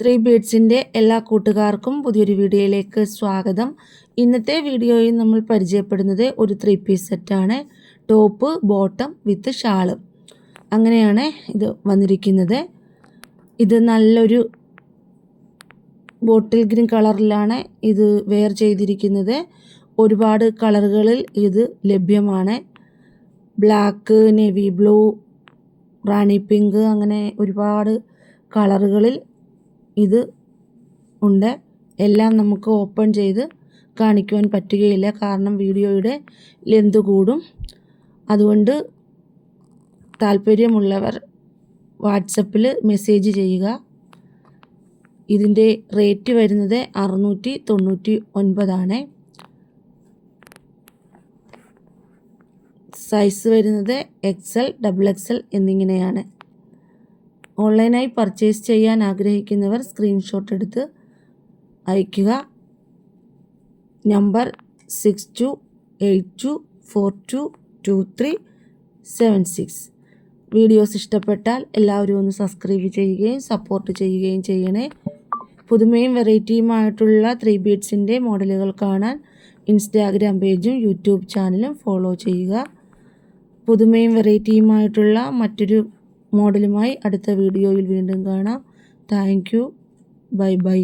Three ബീഡ്സിൻ്റെ എല്ലാ കൂട്ടുകാർക്കും പുതിയൊരു വീഡിയോയിലേക്ക് സ്വാഗതം. ഇന്നത്തെ വീഡിയോയിൽ നമ്മൾ പരിചയപ്പെടുന്നത് ഒരു 3 പീസ് സെറ്റാണ്. ടോപ്പ് ബോട്ടം വിത്ത് ഷാള് അങ്ങനെയാണ് ഇത് വന്നിരിക്കുന്നത്. ഇത് നല്ലൊരു ബോട്ടിൽ ഗ്രീൻ കളറിലാണ് ഇത് വെയർ ചെയ്തിരിക്കുന്നത്. ഒരുപാട് കളറുകളിൽ ഇത് ലഭ്യമാണ്. ബ്ലാക്ക്, നേവി ബ്ലൂ, റാണി പിങ്ക് അങ്ങനെ ഒരുപാട് കളറുകളിൽ ഇത് ഉണ്ട്. എല്ലാം നമുക്ക് ഓപ്പൺ ചെയ്ത് കാണിക്കുവാൻ പറ്റുകയില്ല, കാരണം വീഡിയോയുടെ ലെന്ത് കൂടും. അതുകൊണ്ട് താല്പര്യമുള്ളവർ വാട്സപ്പിൽ മെസ്സേജ് ചെയ്യുക. ഇതിൻ്റെ റേറ്റ് വരുന്നത് 699 ആണ്. സൈസ് വരുന്നത് XL, XXL എന്നിങ്ങനെയാണ്. ഓൺലൈനായി പർച്ചേസ് ചെയ്യാൻ ആഗ്രഹിക്കുന്നവർ സ്ക്രീൻഷോട്ട് എടുത്ത് അയയ്ക്കുക. നമ്പർ 6282422376. വീഡിയോസ് ഇഷ്ടപ്പെട്ടാൽ എല്ലാവരും ഒന്ന് സബ്സ്ക്രൈബ് ചെയ്യുകയും സപ്പോർട്ട് ചെയ്യുകയും ചെയ്യണേ. പുതുമയും വെറൈറ്റിയുമായിട്ടുള്ള 3 ബീഡ്സിൻ്റെ മോഡലുകൾ കാണാൻ ഇൻസ്റ്റാഗ്രാം പേജും യൂട്യൂബ് ചാനലും ഫോളോ ചെയ്യുക. പുതുമയും വെറൈറ്റിയുമായിട്ടുള്ള മറ്റൊരു മോഡലുമായി അടുത്ത വീഡിയോയിൽ വീണ്ടും കാണാം. Thank you. Bye bye.